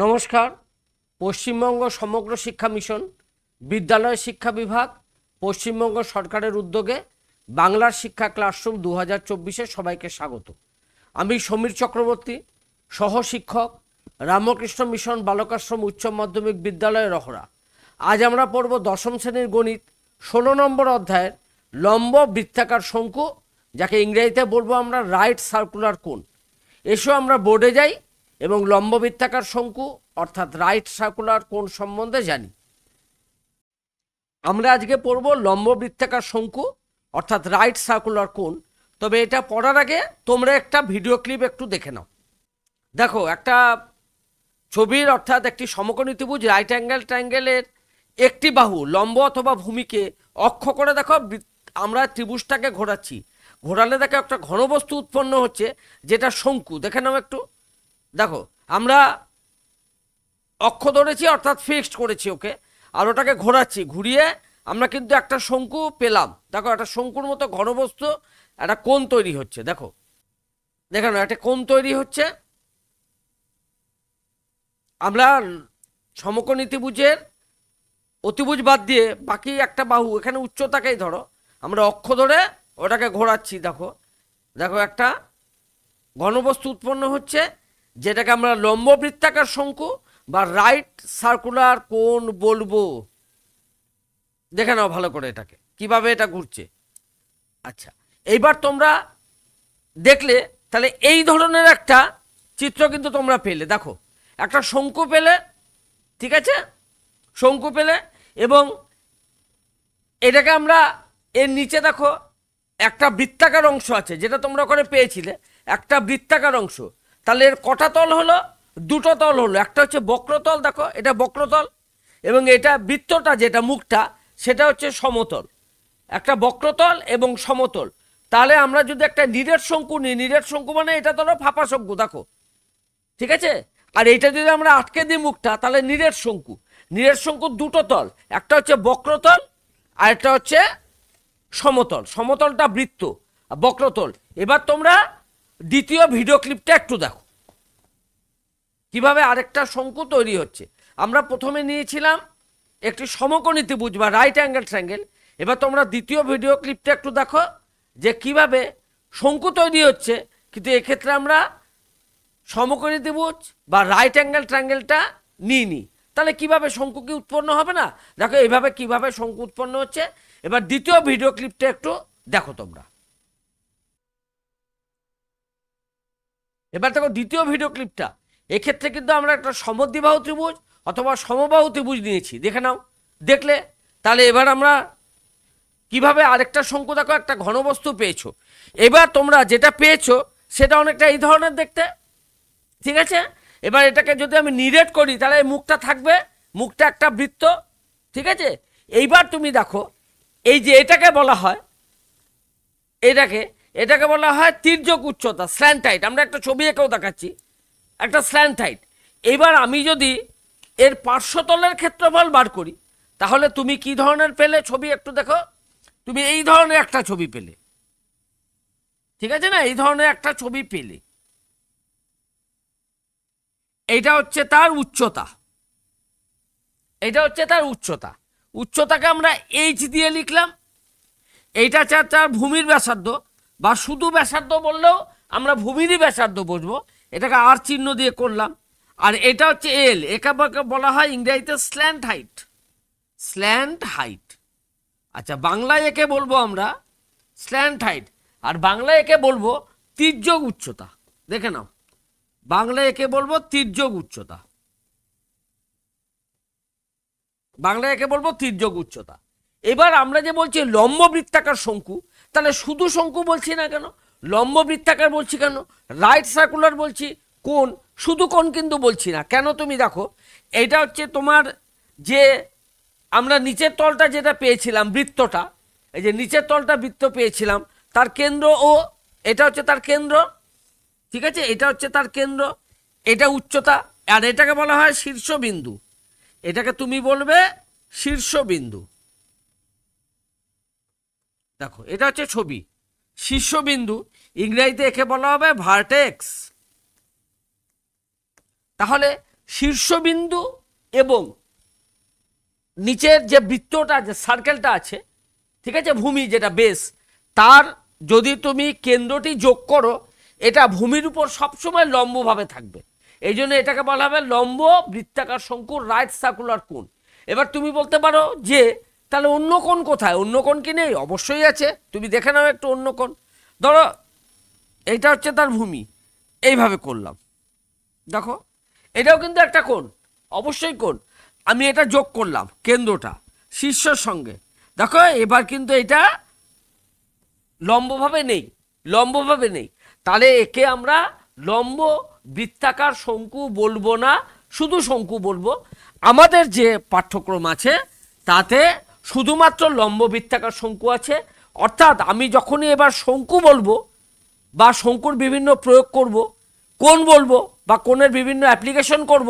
নমস্কার। পশ্চিমবঙ্গ সমগ্র শিক্ষা মিশন, বিদ্যালয় শিক্ষা বিভাগ, পশ্চিমবঙ্গ সরকারের উদ্যোগে বাংলার শিক্ষা ক্লাসরুম 2024-এ সবাইকে স্বাগত। আমি সমীর চক্রবর্তী, সহশিক্ষক, রামকৃষ্ণ মিশন বালকাশ্রম উচ্চ মাধ্যমিক বিদ্যালয় রহরা। আজ আমরা পড়ব দশম শ্রেণীর গণিত 16 নম্বর অধ্যায়ের লম্ব বৃত্তাকার শঙ্কু, যাকে ইংরেজিতে বলবো আমরা রাইট সার্কুলার কোন। এসো আমরা বোর্ডে যাই এবং লম্ব বৃত্তাকার শঙ্কু অর্থাৎ রাইট সার্কুলার কোন সম্বন্ধে জানি। আমরা আজকে পড়ব লম্ব বৃত্তাকার শঙ্কু অর্থাৎ রাইট সার্কুলার কোন। তবে এটা পড়ার আগে তোমরা একটা ভিডিও ক্লিপ একটু দেখে নাও। দেখো, একটা ছবির অর্থাৎ একটি সমকোণী ত্রিভুজ রাইট অ্যাঙ্গেল ট্রায়াঙ্গেলের একটি বাহু লম্ব অথবা ভূমিকে অক্ষ করে দেখো আমরা ত্রিভুজটাকে ঘোরাচ্ছি। ঘোরালে দেখো একটা ঘনবস্তু উৎপন্ন হচ্ছে, যেটা শঙ্কু। দেখে নাও একটু। দেখো, আমরা অক্ষ ধরেছি অর্থাৎ ফিক্সড করেছি ওকে, আর ওটাকে ঘোরাচ্ছি। ঘুরিয়ে আমরা কিন্তু একটা শঙ্কু পেলাম। দেখো, একটা শঙ্কুর মতো ঘনবস্তু, একটা কোণ তৈরি হচ্ছে। দেখো, দেখে নাও একটা কোণ তৈরি হচ্ছে। আমরা সমকোণী ত্রিভুজের অতিভুজ বাদ দিয়ে বাকি একটা বাহু এখানে উচ্চতাকেই ধরো, আমরা অক্ষ ধরে ওটাকে ঘোরাচ্ছি। দেখো দেখো একটা ঘনবস্তু উৎপন্ন হচ্ছে, যেটাকে আমরা লম্ব বৃত্তাকার শঙ্কু বা রাইট সার্কুলার কোন বলবো। দেখে নাও ভালো করে এটাকে কিভাবে এটা ঘুরছে। আচ্ছা, এইবার তোমরা দেখলে তাহলে এই ধরনের একটা চিত্র কিন্তু তোমরা পেলে। দেখো, একটা শঙ্কু পেলে, ঠিক আছে, শঙ্কু পেলে, এবং এটাকে আমরা এর নিচে দেখো একটা বৃত্তাকার অংশ আছে, যেটা তোমরা ওখানে পেয়েছিলে, একটা বৃত্তাকার অংশ। তাহলে এর কটা তল হলো? দুটো তল হলো। একটা হচ্ছে বক্রতল, দেখো এটা বক্রতল, এবং এটা বৃত্তটা যেটা মুখটা সেটা হচ্ছে সমতল। একটা বক্রতল এবং সমতল। তাহলে আমরা যদি একটা নিরেট শঙ্কু নিই, নিরেট শঙ্কু মানে এটা ধরো ফাঁপা শঙ্কু, দেখো, ঠিক আছে। আর এইটা যদি আমরা আটকে দিই মুখটা, তাহলে নিরেট শঙ্কু। নিরেট শঙ্কুর দুটো তল, একটা হচ্ছে বক্রতল আর একটা হচ্ছে সমতল। সমতলটা বৃত্ত, বক্রতল। এবার তোমরা দ্বিতীয় ভিডিও ক্লিপটা একটু দেখো কিভাবে আরেকটা শঙ্কু তৈরি হচ্ছে। আমরা প্রথমে নিয়েছিলাম একটি সমকোণী ত্রিভুজ বা রাইট অ্যাঙ্গেল ট্রায়াঙ্গেল। এবার তোমরা দ্বিতীয় ভিডিও ক্লিপটা একটু দেখো যে কিভাবে শঙ্কু তৈরি হচ্ছে, কিন্তু এক্ষেত্রে আমরা সমকোণী ত্রিভুজ বা রাইট অ্যাঙ্গেল ট্রায়াঙ্গেলটা নিইনি। তাহলে কিভাবে শঙ্কু কি উৎপন্ন হবে না? দেখো এইভাবে কিভাবে শঙ্কু উৎপন্ন হচ্ছে। এবার দ্বিতীয় ভিডিও ক্লিপটা একটু দেখো তোমরা। এবার দেখো দ্বিতীয় ভিডিও ক্লিপটা। এক্ষেত্রে কিন্তু আমরা একটা সমদ্বিবাহু ত্রিভুজ অথবা সমবাহু ত্রিভুজ নিয়েছি। দেখে নাও, দেখলে? তাহলে এবার আমরা কিভাবে আরেকটা শঙ্কু, দেখো একটা ঘনবস্তু পেয়েছো। এবার তোমরা যেটা পেয়েছো সেটা অনেকটা এই ধরনের দেখতে, ঠিক আছে। এবার এটাকে যদি আমি নিরেট করি তাহলে এই মুখটা থাকবে, মুখটা একটা বৃত্ত, ঠিক আছে। এইবার তুমি দেখো, এই যে এটাকে বলা হয়, এটাকে বলা হয় তির্যক উচ্চতা, স্ল্যান্ট হাইট। আমরা একটা ছবি এঁকেও দেখাচ্ছি, একটা স্ল্যান্ট হাইট। এবার আমি যদি এর পার্শ্বতলের ক্ষেত্রফল বার করি, তাহলে তুমি কি ধরনের পেলে ছবি একটু দেখো। তুমি এই ধরনের একটা ছবি পেলে, ঠিক আছে না, এই ধরনের একটা ছবি পেলে। এইটা হচ্ছে তার উচ্চতা, এটা হচ্ছে তার উচ্চতা। উচ্চতাকে আমরা এইচ দিয়ে লিখলাম। এইটা তার ভূমির ব্যাসার্ধ, বা শুধু ব্যাসার্ধ বললেও আমরা ভূমিরই ব্যাসার্ধ বুঝবো। এটাকে আর চিহ্ন দিয়ে করলাম। আর এটা হচ্ছে এল, একে বলা হয় ইংরেজিতে স্ল্যান্ট হাইট, স্ল্যান্ট হাইট। আচ্ছা, বাংলায় একে বলবো আমরা স্ল্যান্ট হাইট, আর বাংলায় একে বলবো তির্যক উচ্চতা। দেখে নাও, বাংলায় একে বলবো তির্যক উচ্চতা, বাংলায় একে বলবো তির্যক উচ্চতা। এবার আমরা যে বলছি লম্ব বৃত্তাকার শঙ্কু, তাহলে শুধু শঙ্কু বলছি না কেন, লম্ব বৃত্তাকার বলছি কেন, রাইট সার্কুলার বলছি, কোন, শুধু কোন কিন্তু বলছি না কেন। তুমি দেখো, এইটা হচ্ছে তোমার যে আমরা নিচের তলটা যেটা পেয়েছিলাম বৃত্তটা, এই যে নিচের তলটা বৃত্ত পেয়েছিলাম, তার কেন্দ্র ও এটা হচ্ছে তার কেন্দ্র, ঠিক আছে, এটা হচ্ছে তার কেন্দ্র, এটা উচ্চতা, আর এটাকে বলা হয় শীর্ষবিন্দু। এটাকে তুমি বলবে শীর্ষবিন্দু। দেখো, এটা হচ্ছে ছবি, শীর্ষবিন্দু। ইংরেজিতে একে বলা হবে ভার্টেক্স। তাহলে শীর্ষবিন্দু এবং নিচের যে বৃত্তটা যে সার্কেলটা আছে, ঠিক আছে, ভূমি যেটা বেস, তার যদি তুমি কেন্দ্রটি যোগ করো, এটা ভূমির উপর সবসময় লম্বভাবে থাকবে। এই জন্য এটাকে বলা হবে লম্ব বৃত্তাকার শঙ্কুর রাইট সার্কুলার কোণ। এবার তুমি বলতে পারো যে তাহলে অন্য কোণ কোথায়? অন্য কোণ কি নেই? অবশ্যই আছে, তুমি দেখে নাও একটু অন্য কোণ। ধরো এইটা হচ্ছে তার ভূমি, এইভাবে করলাম, দেখো এটাও কিন্তু একটা কোণ, অবশ্যই কোণ। আমি এটা যোগ করলাম কেন্দ্রটা শীর্ষের সঙ্গে, দেখো এবার কিন্তু এটা লম্বভাবে নেই, লম্বভাবে নেই। তাহলে একে আমরা লম্ব বৃত্তাকার শঙ্কু বলবো না, শুধু শঙ্কু বলবো। আমাদের যে পাঠ্যক্রম আছে তাতে শুধুমাত্র লম্ব বৃত্তাকার শঙ্কু আছে। অর্থাৎ আমি যখনই এবার শঙ্কু বলবো বা শঙ্কুর বিভিন্ন প্রয়োগ করব, কোণ বলবো বা কোণের বিভিন্ন অ্যাপ্লিকেশন করব,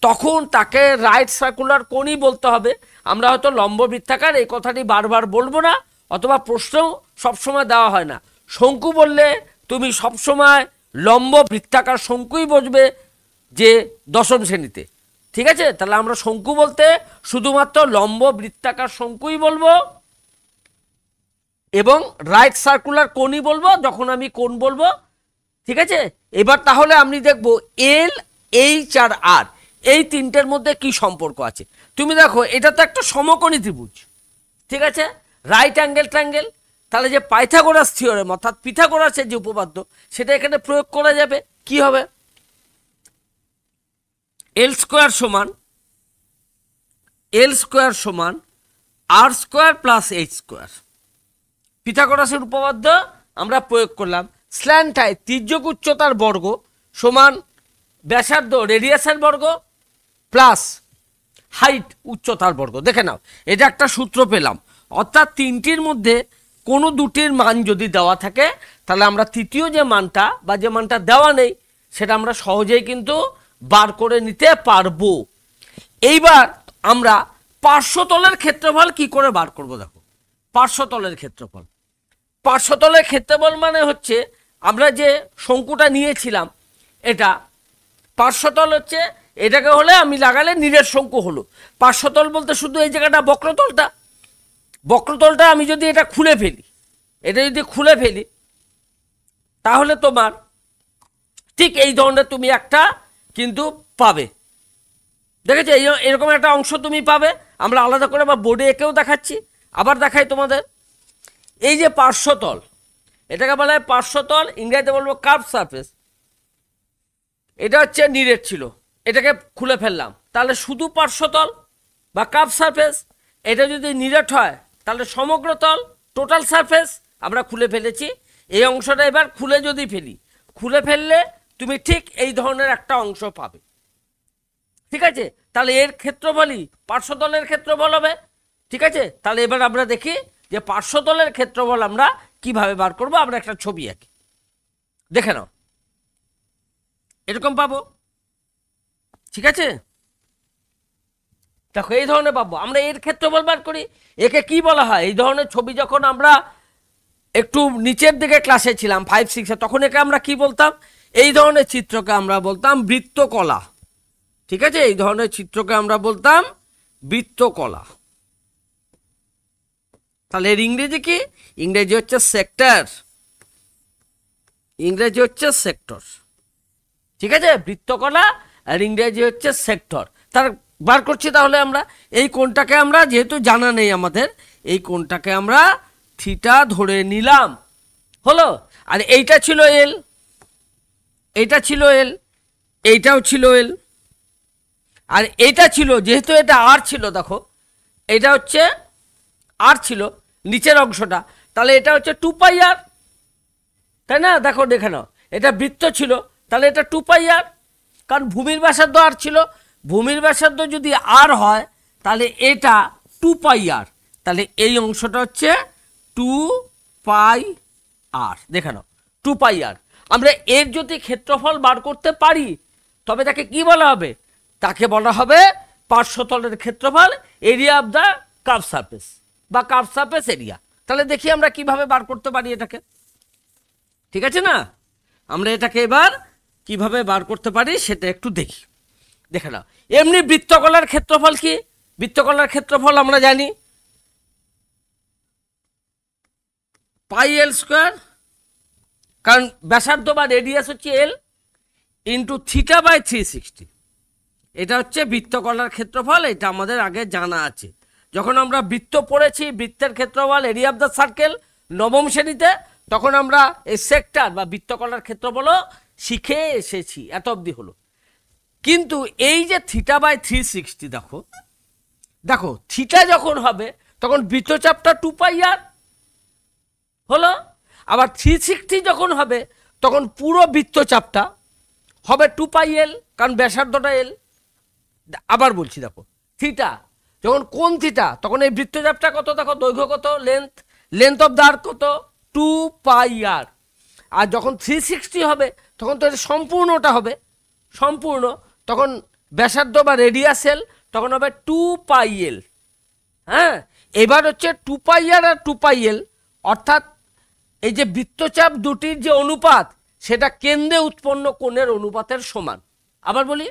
তখন তাকে রাইট সার্কুলার কোণই বলতে হবে। আমরা হয়তো লম্ব বৃত্তাকার এই কথাটি বারবার বলবো না, অথবা প্রশ্নও সবসময় দেওয়া হয় না। শঙ্কু বললে তুমি সবসময় লম্ব বৃত্তাকার শঙ্কুই বসবে যে দশম শ্রেণীতে, ঠিক আছে? তাহলে আমরা শঙ্কু বলতে শুধুমাত্র লম্ব বৃত্তাকার শঙ্কুই বলবো এবং রাইট সার্কুলার কোণই বলবো যখন আমি কোণ বলবো, ঠিক আছে? এবার তাহলে আমি দেখব এল, এইচ আর আর এই তিনটের মধ্যে কি সম্পর্ক আছে। তুমি দেখো এটা তো একটা সমকোণী ত্রিভুজ, ঠিক আছে, রাইট অ্যাঙ্গেল ট্রায়াঙ্গেল। তাহলে যে পাইথাগোরাস থিওরেম অর্থাৎ পিথাগোরাসের যে উপপাদ্য সেটা এখানে প্রয়োগ করা যাবে। কি হবে? এল স্কোয়ার সমান আর স্কোয়ার প্লাস এইচ স্কোয়ার। পিথাগোরাসের উপপাদ্য আমরা প্রয়োগ করলাম। স্ল্যান্টায় তির্যক উচ্চতার বর্গ সমান ব্যাসার্ধ রেডিয়াসের বর্গ প্লাস হাইট উচ্চতার বর্গ। দেখে নাও এটা একটা সূত্র পেলাম। অর্থাৎ তিনটির মধ্যে কোনো দুটির মান যদি দেওয়া থাকে তাহলে আমরা তৃতীয় যে মানটা বা যে মানটা দেওয়া নেই সেটা আমরা সহজেই কিন্তু বার করে নিতে পারবো। এইবার আমরা পার্শ্বতলের ক্ষেত্রফল কি করে বার করব? দেখো পার্শ্বতলের ক্ষেত্রফল মানে হচ্ছে আমরা যে শঙ্কুটা নিয়েছিলাম এটা পার্শ্বতল হচ্ছে, এটাকে হলে আমি লাগালে নীলের শঙ্কু হলো। পার্শ্বতল বলতে শুধু এই জায়গাটা বক্রতলটা আমি যদি এটা খুলে ফেলি তাহলে তোমার ঠিক এই ধরনের তুমি একটা কিন্তু পাবে। দেখেছো এরকম একটা অংশ তুমি পাবে। আমরা আলাদা করে আবার বোর্ডে এঁকেও দেখাচ্ছি, আবার দেখাই তোমাদের। এই যে পার্শ্বতল, এটাকে বলা হয় পার্শ্বতল, ইংরেজিতে বলবো কার্ভ সারফেস। এটা হচ্ছে নিরেট ছিল, এটাকে খুলে ফেললাম, তাহলে শুধু পার্শ্বতল বা কার্ভ সারফেস। এটা যদি নিরেট হয় তাহলে সমগ্র তল টোটাল সারফেস আমরা খুলে ফেলেছি। এই অংশটা এবার খুলে ফেললে তুমি ঠিক এই ধরনের একটা অংশ পাবে, ঠিক আছে? তাহলে এর ক্ষেত্রফলই পার্শ্বতলের ক্ষেত্রফল হবে, ঠিক আছে? তাহলে এবার আমরা দেখি যে পার্শ্বতলের ক্ষেত্রফল আমরা কিভাবে বার করব। আমরা একটা ছবি আঁকি, দেখে নাও, এরকম পাবো, ঠিক আছে? দেখো এই ধরনের পাবো। আমরা এর ক্ষেত্রফল বার করি, একে কি বলা হয়? এই ধরনের ছবি যখন আমরা একটু নিচের দিকে ক্লাসে ছিলাম 5-6-এ, তখন একে আমরা কি বলতাম? এই ধরনের চিত্রকে আমরা বলতাম বৃত্তকলা, ঠিক আছে? এই ধরনের চিত্রকে আমরা বলতাম বৃত্তকলা। তাহলে এর ইংরেজি কি? ইংরেজি হচ্ছে সেক্টর, ঠিক আছে? বৃত্তকলা আর ইংরেজি হচ্ছে সেক্টর। তার বার করছি তাহলে আমরা এই কোণটাকে আমরা যেহেতু জানা নেই আমাদের, এই কোণটাকে আমরা থিটা ধরে নিলাম, হলো। আর এইটা ছিল এল, এইটাও ছিল এল, আর এইটা ছিল, যেহেতু এটা আর ছিল, দেখো এটা হচ্ছে আর ছিল নিচের অংশটা, তাহলে এটা হচ্ছে 2πr, তাই না? দেখো দেখে নাও, এটা বৃত্ত ছিল, তাহলে এটা 2πr, কারণ ভূমির ব্যাসার্ধ আর ছিল। ভূমির ব্যাসার্ধ যদি আর হয় তাহলে এটা 2πr, তাহলে এই অংশটা হচ্ছে 2πr। দেখে নাও 2πr। আমরা এর যদি ক্ষেত্রফল বার করতে পারি তবে তাকে কি বলা হবে? তাকে বলা হবে পার্শ্বতলের ক্ষেত্রফল, area of the curve surface বা কার্ভ সারফেস এরিয়া। তাহলে দেখি আমরা কিভাবে বার করতে পারি এটাকে, ঠিক আছে না? আমরা এটাকে এবার কিভাবে বার করতে পারি সেটা একটু দেখি। দেখে নাও। এমনি বৃত্তকলার ক্ষেত্রফল কি? বৃত্তকলার ক্ষেত্রফল আমরা জানি পাই এল স্কোয়ার, কারণ ব্যাসার্ধ বা রেডিয়াস হচ্ছে এল, ইন্টু থিটা বাই 360। এটা হচ্ছে বৃত্তকলার ক্ষেত্রফল, এটা আমাদের আগে জানা আছে। যখন আমরা বৃত্ত পড়েছি, বৃত্তের ক্ষেত্রফল এরিয়া অফ দ্য সার্কেল নবম শ্রেণীতে, তখন আমরা এই সেক্টর বা বৃত্তকলার ক্ষেত্রফলও শিখে এসেছি, এত অবধি হলো। কিন্তু এই যে থিটা বাই 360, দেখো দেখো থিটা যখন হবে তখন বৃত্তচাপটা 2πr হলো, আবার 360 যখন হবে তখন পুরো বৃত্তচাপটা হবে 2πl, কারণ ব্যাসার্ধটা এল। আবার বলছি, দেখো থিটা যখন কোণ থিটা, তখন এই বৃত্তচাপটা কত, দেখো দৈর্ঘ্য কত, লেন্থ অফ দ্য আর্ক কত, 2πr। আর যখন 360 হবে তখন তো এটা সম্পূর্ণটা হবে, সম্পূর্ণ, তখন ব্যাসার্ধ বা রেডিয়াস এল, তখন হবে 2πl। হ্যাঁ, এবার হচ্ছে 2πr আর 2πl, অর্থাৎ এই যে বৃত্তচাপ দুটির যে অনুপাত, সেটা কেন্দ্রে উৎপন্ন কোণের অনুপাতের সমান। আবার বলি,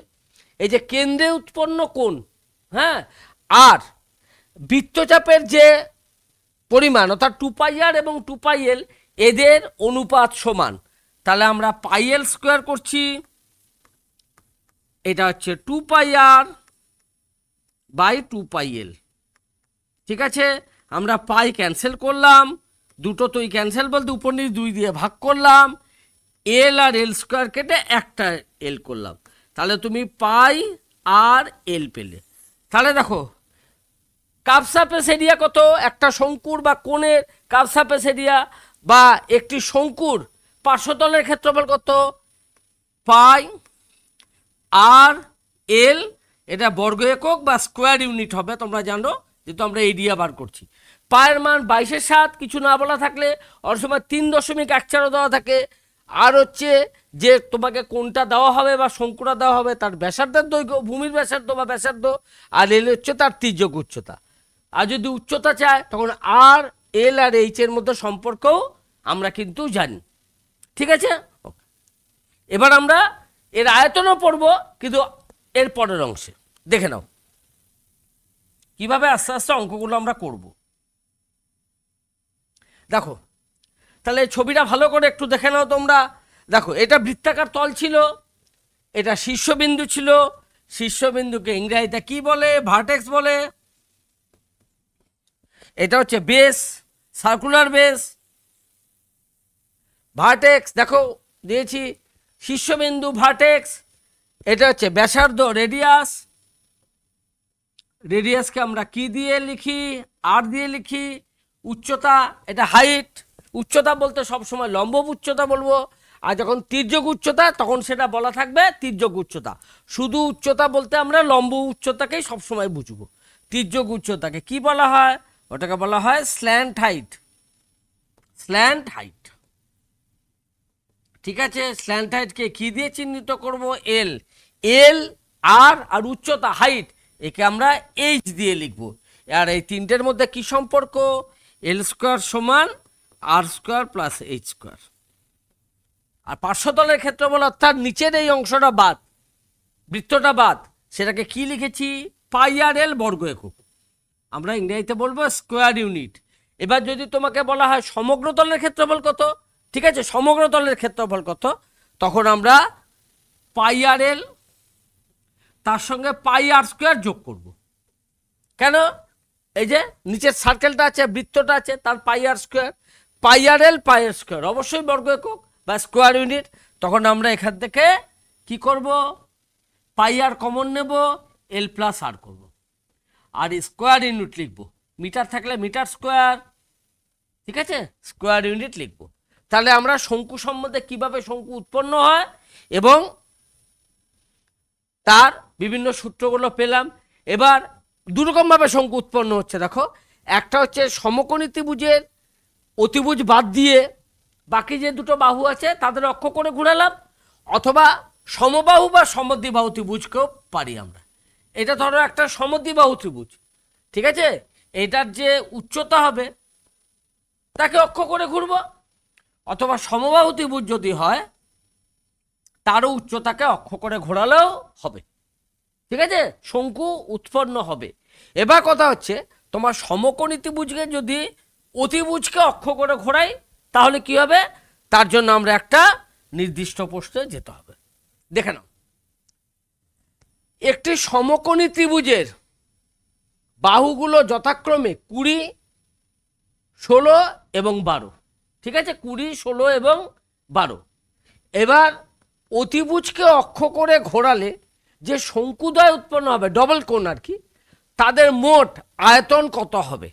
এই যে কেন্দ্রে উৎপন্ন কোণ, হ্যাঁ, আর বৃত্তচাপের যে পরিমাণ অর্থাৎ 2πr এবং 2πl, এদের অনুপাত সমান। তাহলে আমরা পাইএল স্কোয়ার করছি, এটা হচ্ছে 2πr বাই 2πl। ঠিক আছে, আমরা পাই ক্যান্সেল করলাম, দুটো তোই ক্যান্সেল বলতে উপর নিচ 2 দিয়ে ভাগ করলাম, এল আর এল স্কোয়ার কেটে একটা এল করলাম, তাহলে তুমি পাই আর এল পেলে। তাহলে দেখো কার্ভ সারফেস এরিয়া কত, একটা শঙ্কুর বা কোণের কার্ভ সারফেস এরিয়া বা একটি শঙ্কুর পার্শ্বতলের ক্ষেত্রফল কত, পাই আর এল, এটা বর্গ একক বা স্কোয়ার ইউনিট হবে, তোমরা জানো, যেহেতু আমরা এরিয়া বার করছি। পায়ের মান 22/7, কিছু না বলা থাকলে অনেক সময় 3.14 দেওয়া থাকে। আর হচ্ছে যে তোমাকে কোনটা দেওয়া হবে বা শঙ্কুটা দেওয়া হবে তার ব্যাসার্ধের দৈর্ঘ্য, ভূমির ব্যাসার্ধ বা ব্যাসার্ধ, আর এল হচ্ছে তার তির্যক উচ্চতা। আর যদি উচ্চতা চায় তখন আর এল আর এইচ এর মধ্যে সম্পর্কও আমরা কিন্তু জানি। ঠিক আছে, এবার আমরা এর আয়তনও পড়ব, কিন্তু এর পরের অংশে দেখে নাও কিভাবে আস্তে আস্তে অঙ্কগুলো আমরা করব। দেখো, তাহলে ছবিটা ভালো করে একটু দেখে নাও তোমরা। দেখো, এটা বৃত্তাকার তল ছিল, এটা শীর্ষবিন্দু ছিল, শীর্ষবিন্দুকে ইংরেজিতে কি বলে, ভার্টেক্স বলে। এটা হচ্ছে বেস, সার্কুলার বেস, ভার্টেক্স দেখো দিয়েছি, শীর্ষবিন্দু ভার্টেক্স। এটা হচ্ছে ব্যাসার্ধ রেডিয়াস, রেডিয়াসকে আমরা কি দিয়ে লিখি, আর দিয়ে লিখি। উচ্চতা, এটা হাইট, উচ্চতা বলতে সবসময় লম্ব উচ্চতা বলবো, আর যখন তির্যক উচ্চতা তখন সেটা বলা থাকবে তির্যক উচ্চতা। শুধু উচ্চতা বলতে আমরা লম্ব উচ্চতাকেই সবসময় বুঝবো, তির্যক উচ্চতাকে কি বলা হয়, ওটাকে বলা হয় স্ল্যান্ট হাইট, স্ল্যান্ট হাইট। ঠিক আছে, স্ল্যান্ট হাইটকে কি দিয়ে চিহ্নিত করব, এল, এল আর উচ্চতা হাইট, একে আমরা এইচ দিয়ে লিখব। আর এই তিনটের মধ্যে কি সম্পর্ক, এল স্কোয়ার সমান আর স্কোয়ার প্লাস এইচ স্কোয়ার। আর পার্শ্বতলের ক্ষেত্রফল অর্থাৎ নিচের এই অংশটা বাদ, বৃত্তটা বাদ, সেটাকে কি লিখেছি, পাই আর এল বর্গ একক, আমরা ইংরেজিতে বলবো স্কোয়ার ইউনিট। এবার যদি তোমাকে বলা হয় সমগ্র তলের ক্ষেত্রফল কত, ঠিক আছে, সমগ্র তলের ক্ষেত্রফল কত, তখন আমরা পাই আর এল তার সঙ্গে পাই আর স্কোয়ার যোগ করব। কেন, এই যে নিচের সার্কেলটা আছে, বৃত্তটা আছে, তার পাই আর স্কোয়ার, পাই আর এল পাই আর স্কোয়ার অবশ্যই বর্গ একক বা স্কোয়ার ইউনিট। তখন আমরা এখান থেকে কি করব, পাই আর কমন নেব, এল প্লাস আর করব, আর স্কোয়ার ইউনিট লিখব, মিটার থাকলে মিটার স্কোয়ার, ঠিক আছে, স্কোয়ার ইউনিট লিখব। তাহলে আমরা শঙ্কু সম্বন্ধে কিভাবে শঙ্কু উৎপন্ন হয় এবং তার বিভিন্ন সূত্রগুলো পেলাম। এবার দুরকমভাবে শঙ্কু উৎপন্ন হচ্ছে, দেখো, একটা হচ্ছে সমকোণী ত্রিভুজের অতিভুজ বাদ দিয়ে বাকি যে দুটো বাহু আছে তাদের অক্ষ করে ঘুরালাম, অথবা সমবাহু বা সমদ্বিবাহু ত্রিভুজকেও পারি আমরা। এটা ধরো একটা সমদ্বিবাহু ত্রিভুজ, ঠিক আছে, এটার যে উচ্চতা হবে তাকে অক্ষ করে ঘুরব, অথবা সমবাহু ত্রিভুজ যদি হয় তারও উচ্চতাকে অক্ষ করে ঘোরালেও হবে। ঠিক আছে, শঙ্কু উৎপন্ন হবে। এবার কথা হচ্ছে তোমার সমকোণী ত্রিভুজকে যদি অতিভুজকে অক্ষ করে ঘোরাই তাহলে কি হবে, তার জন্য আমরা একটা নির্দিষ্ট প্রশ্নে যেতে হবে। দেখে নাও, একটি সমকোণী ত্রিভুজের বাহুগুলো যথাক্রমে 20, 16 এবং 12। ঠিক আছে, 20, 16 এবং 12। এবার অতিভুজকে অক্ষ করে ঘোরালে যে শঙ্কুদ্বয় উৎপন্ন হবে, ডবল কোণ আর কি, তাদের মোট আয়তন কত হবে?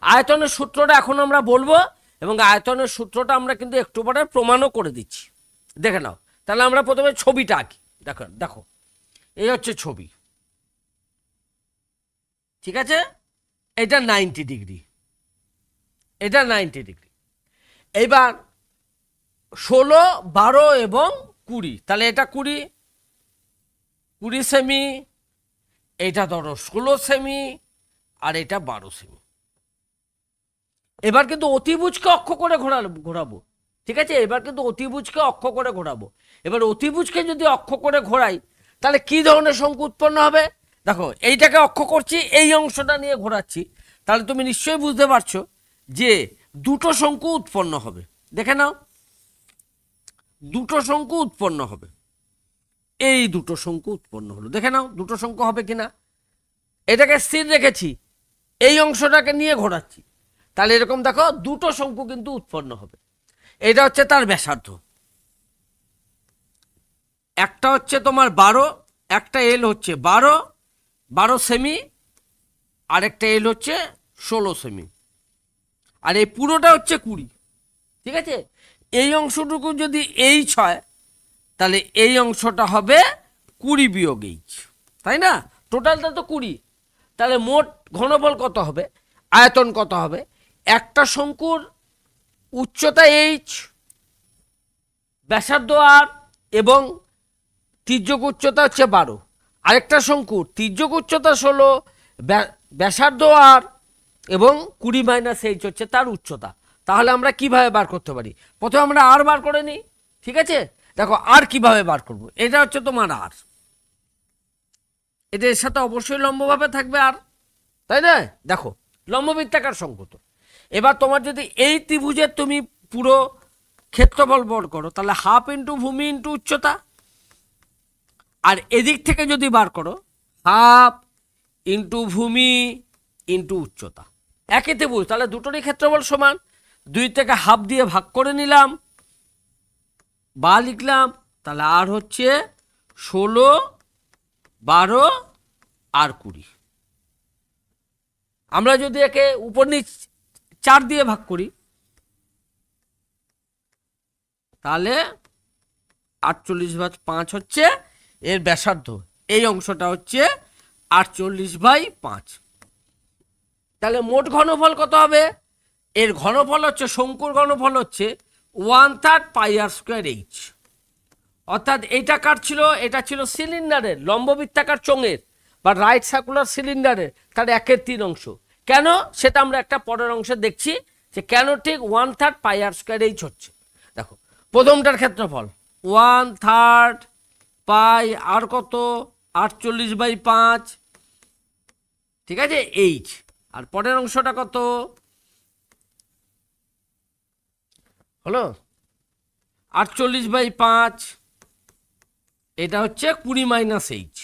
আয়তনের সূত্রটা এখন আমরা বলবো, এবং আয়তনের সূত্রটা আমরা কিন্তু একটু পরে প্রমাণও করে দিচ্ছি। দেখে নাও, তাহলে আমরা প্রথমে ছবিটা আঁকি। দেখো দেখো, এই হচ্ছে ছবি। ঠিক আছে, এটা 90 ডিগ্রি, এটা 90 ডিগ্রি। এইবার 16, 12 এবং 20, তাহলে এটা 20 সেমি, এটা ধরো 16 সেমি, আর এটা 12 সেমি। এবার কিন্তু অতিভুজকে অক্ষ করে ঘোরাবো। ঠিক আছে, এবার কিন্তু অতিভুজকে অক্ষ করে ঘোরাবো। এবার অতিভুজকে যদি অক্ষ করে ঘোরাই তাহলে কি ধরনের শঙ্কু উৎপন্ন হবে? দেখো, এইটাকে অক্ষ করছি, এই অংশটা নিয়ে ঘোরাচ্ছি, তাহলে তুমি নিশ্চয়ই বুঝতে পারছো যে দুটো শঙ্কু উৎপন্ন হবে। দেখে নাও, দুটো শঙ্কু উৎপন্ন হবে, এই দুটো শঙ্কু উৎপন্ন হলো। দেখে নাও দুটো শঙ্কু হবে কিনা। এটাকে স্থির রেখেছি, এই অংশটাকে নিয়ে ঘোরাচ্ছি, তাহলে এরকম দেখো দুটো শঙ্কু কিন্তু উৎপন্ন হবে। এটা হচ্ছে তার ব্যাসার্ধ, একটা হচ্ছে তোমার 12, একটা এল হচ্ছে 12 সেমি, আর একটা এল হচ্ছে 16 সেমি, আর এই পুরোটা হচ্ছে 20। ঠিক আছে, এই অংশটুকু যদি এইচ হয় তাহলে এই অংশটা হবে 20 বিয়োগ এইচ, তাই না? টোটালটা তো 20, তাহলে মোট ঘনফল কত হবে, আয়তন কত হবে? একটা শঙ্কুর উচ্চতা এইচ, ব্যাসার্ধ আর, এবং তির্যক উচ্চতা হচ্ছে 12। আরেকটা শঙ্কুর তির্যক উচ্চতা 16, ব্যাসার্ধ আর, এবং 20 মাইনাস এইচ হচ্ছে তার উচ্চতা। তাহলে আমরা কিভাবে বার করতে পারি? প্রথমে আমরা আর বার করে নিই। ঠিক আছে, দেখো আর কিভাবে বার করব। এটা হচ্ছে তোমার আর, এটা এর সাথে অবশ্যই লম্বভাবে থাকবে আর, তাই না? দেখো লম্ববৃত্তাকার শঙ্কু তো। এবার তোমার যদি এই ত্রিভুজের তুমি পুরো ক্ষেত্রফল বার করো তাহলে হাফ ইন্টু ভূমি ইন্টু উচ্চতা, আর এদিক থেকে যদি বার করো হাফ ইন্টু ভূমি ইন্টু উচ্চতা। একই ত্রিভুজ, তাহলে দুটোরই ক্ষেত্রফল সমান। 2 থেকে হাফ দিয়ে ভাগ করে নিলাম, বা লিখলাম, তাহলে আর হচ্ছে 16, 12 আর 20। আমরা যদি একে উপর নিচ 4 দিয়ে ভাগ করি তাহলে 48/5 হচ্ছে এর ব্যাসার্ধ, এই অংশটা হচ্ছে 48/5। তাহলে মোট ঘনফল কত হবে? এর ঘনফল হচ্ছে, শঙ্কুর ঘনফল হচ্ছে 1/3 পাই আর স্কোয়ার এইচ। অর্থাৎ এইটা কার ছিল? এটা ছিল সিলিন্ডারের, লম্ববৃত্তাকার চোঙের বা রাইট সার্কুলার সিলিন্ডারের তার 1/3 অংশ। কেন সেটা আমরা একটা পরের অংশে দেখছি যে কেন ঠিক 1/3 পাই আর স্কোয়ার এইচ হচ্ছে। দেখো প্রথমটার ক্ষেত্রফল 1/3 পাই আর কত 48/5, ঠিক আছে, এইচ। আর পরের অংশটা কত হলো 48/5, এটা হচ্ছে 20 মাইনাস এইচ।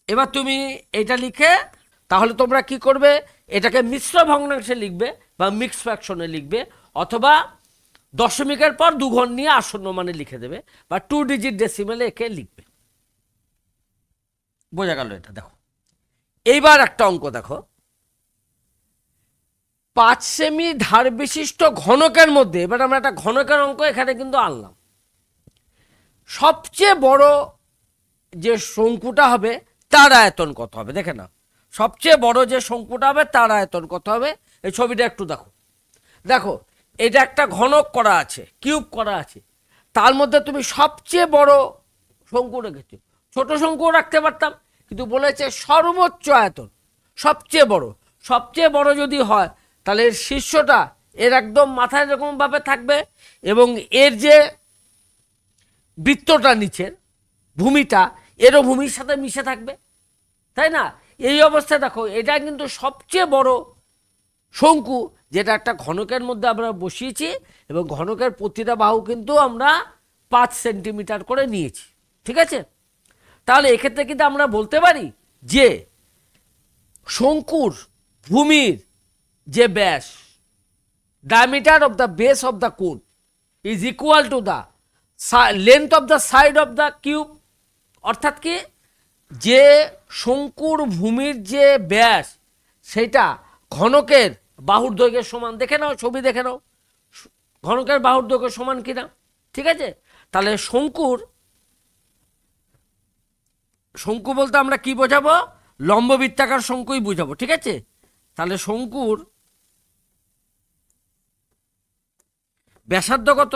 এবার তুমি এটা লিখে তাহলে তোমরা কি করবে, এটাকে মিশ্র ভগ্নাংশে লিখবে বা মিক্স ফ্র্যাকশনে লিখবে, অথবা দশমিকের পর 2 ঘর নিয়ে আসন্ন মানে লিখে দেবে, বা 2 ডিজিট ডেসিমেলে একে লিখবে। বোঝা গেল এটা? দেখো এইবার একটা অঙ্ক দেখো, 5 সেমি ধার বিশিষ্ট ঘনকের মধ্যে, এবার আমরা একটা ঘনকের অঙ্ক এখানে কিন্তু আনলাম। সবচেয়ে বড় যে শঙ্কুটা হবে তার আয়তন কত হবে? দেখে না, সবচেয়ে বড় যে শঙ্কুটা হবে তার আয়তন কত হবে? এই ছবিটা একটু দেখো। দেখো এটা একটা ঘনক করা আছে, কিউব করা আছে, তার মধ্যে তুমি সবচেয়ে বড় শঙ্কু রেখেছো। ছোট শঙ্কুও রাখতে পারতাম, কিন্তু বলেছে সর্বোচ্চ আয়তন সবচেয়ে বড়। সবচেয়ে বড় যদি হয় তাহলে এর শীর্ষটা এর একদম মাথায় এরকমভাবে থাকবে, এবং এর যে বৃত্তটা নিচের ভূমিটা এরও ভূমির সাথে মিশে থাকবে, তাই না? এই অবস্থায় দেখো এটা কিন্তু সবচেয়ে বড় শঙ্কু, যেটা একটা ঘনকের মধ্যে আমরা বসিয়েছি, এবং ঘনকের প্রতিটা বাহু কিন্তু আমরা 5 সেন্টিমিটার করে নিয়েছি, ঠিক আছে? তাহলে এক্ষেত্রে কিন্তু আমরা বলতে পারি যে শঙ্কুর ভূমির যে ব্যাস, diameter of the base of the cone is equal to the length of the side of the cube। অর্থাৎ কি, যে শঙ্কুর ভূমির যে ব্যাস সেটা ঘনকের বাহুর দৈর্ঘ্যের সমান। দেখে নাও, ছবি দেখে নাও ঘনকের বাহুর দৈর্ঘ্য সমান কিনা, ঠিক আছে? তাহলে শঙ্কু বলতে আমরা কি বোঝাবো? লম্ববৃত্তাকার শঙ্কুই বুঝাবো, ঠিক আছে? তাহলে শঙ্কুর ব্যাসার্ধ কত,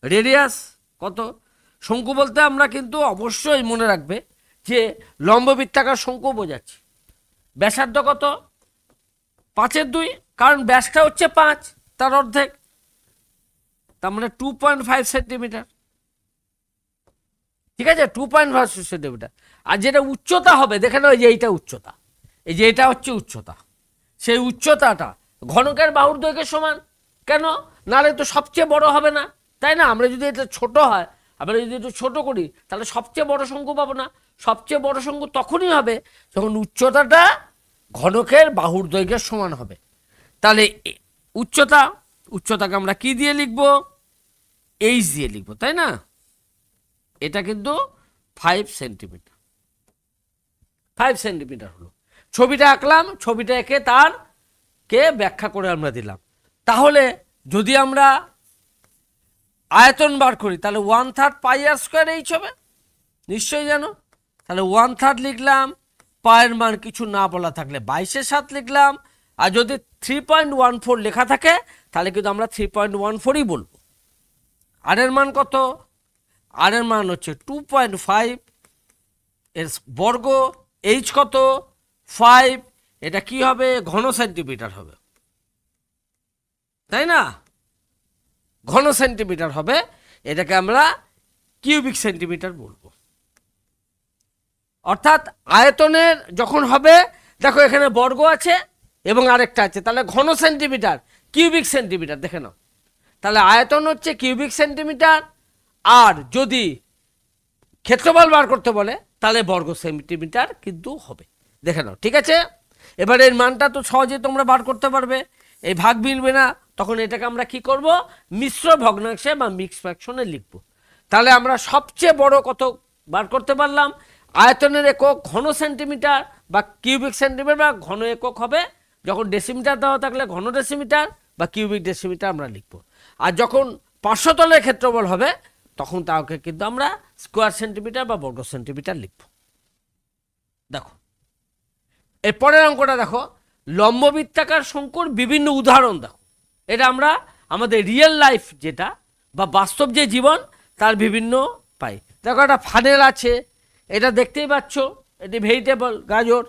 রেডিয়াস কত? শঙ্কু বলতে আমরা কিন্তু অবশ্যই মনে রাখবে যে লম্ববৃত্তাকার শঙ্কু বোঝাচ্ছি। ব্যাসার্ধ কত? 5/2, কারণ ব্যাসটা হচ্ছে 5, তার অর্ধেক, তার মানে 2.5 সেন্টিমিটার, ঠিক আছে? 2.5 সেন্টিমিটার। আর যেটা উচ্চতা হবে, দেখে নাও, এই যে এইটা উচ্চতা, এই যে এটা হচ্ছে উচ্চতা, সেই উচ্চতাটা ঘনকের বাহুর দৈর্ঘ্যের সমান। কেন? নাহলে তো সবচেয়ে বড় হবে না, তাই না? আমরা যদি এটা ছোট হয়, আমরা যদি একটু ছোট করি, তাহলে সবচেয়ে বড় শঙ্কু পাবো না। সবচেয়ে বড় শঙ্কু তখনই হবে যখন উচ্চতাটা ঘনকের বাহুর দৈর্ঘ্যের সমান হবে। তাহলে উচ্চতাকে আমরা কি দিয়ে লিখবো? এইচ দিয়ে লিখবো, তাই না? এটা কিন্তু 5 সেন্টিমিটার, 5 সেন্টিমিটার হলো। ছবিটা আঁকলাম, ছবিটা এঁকে তার কে ব্যাখ্যা করে আমরা দিলাম। তাহলে যদি আমরা আয়তন বার করি, তাহলে 1/3 πr² হবে, নিশ্চয়ই জানো। তাহলে 1/3 লিখলাম, পায়ের মান কিছু না বলা থাকলে 22/7 লিখলাম, আর যদি 3.14 লেখা থাকে তাহলে কিন্তু আমরা 3.14ই বলবো। আর এর মান কত? আর এর মান হচ্ছে 2.5 এর বর্গ। এইচ কত? 5। এটা কি হবে? ঘন সেন্টিমিটার হবে, তাই না? ঘন সেন্টিমিটার হবে, এটাকে আমরা কিউবিক সেন্টিমিটার বলবো। অর্থাৎ আয়তনের যখন হবে, দেখো এখানে বর্গ আছে এবং আরেকটা আছে, তাহলে ঘন সেন্টিমিটার, কিউবিক সেন্টিমিটার, দেখে নাও। তাহলে আয়তন হচ্ছে কিউবিক সেন্টিমিটার, আর যদি ক্ষেত্রফল বার করতে বলে তাহলে বর্গ সেন্টিমিটার কিন্তু হবে, দেখে নাও, ঠিক আছে? এবার এর মানটা তো সহজেই তোমরা বার করতে পারবে, এই ভাগ মিলবে না, তখন এটাকে আমরা কি করব? মিশ্র ভগ্নাংশে বা মিক্স ফ্র্যাকশনে লিখব। তাহলে আমরা সবচেয়ে বড় কত বার করতে পারলাম? আয়তনের একক ঘন সেন্টিমিটার বা কিউবিক সেন্টিমিটার, বা ঘন একক হবে যখন ডেসিমিটার দেওয়া থাকলে ঘন ডেসিমিটার বা কিউবিক ডেসিমিটার আমরা লিখব। আর যখন পার্শ্বতলের ক্ষেত্রফল হবে তখন তাকে কিন্তু আমরা স্কোয়ার সেন্টিমিটার বা বর্গ সেন্টিমিটার লিখব। দেখো এর পরের অঙ্কটা দেখো, লম্ববৃত্তাকার শঙ্কুর বিভিন্ন উদাহরণ দেখো। এটা আমরা আমাদের রিয়েল লাইফ যেটা বা বাস্তব যে জীবন তার বিভিন্ন পাই। দেখো একটা ফানেল আছে, এটা দেখতেই পাচ্ছ, এটি ভেজিটেবল, গাজর।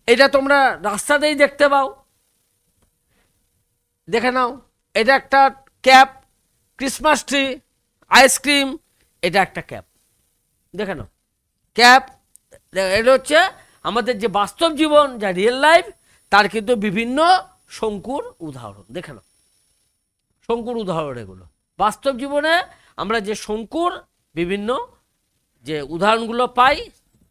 এটা তোমরা রাস্তাতেই দেখতে পাও, দেখে নাও। এটা একটা ক্যাপ, ক্রিসমাস ট্রি, আইসক্রিম, এটা একটা ক্যাপ, দেখে নাও, ক্যাপ। এটা হচ্ছে আমাদের যে বাস্তব জীবন, যা রিয়েল লাইফ, তার কিন্তু বিভিন্ন শঙ্কুর উদাহরণ, দেখে নাও, শঙ্কুর উদাহরণ এগুলো। বাস্তব জীবনে আমরা যে শঙ্কুর বিভিন্ন যে উদাহরণগুলো পাই,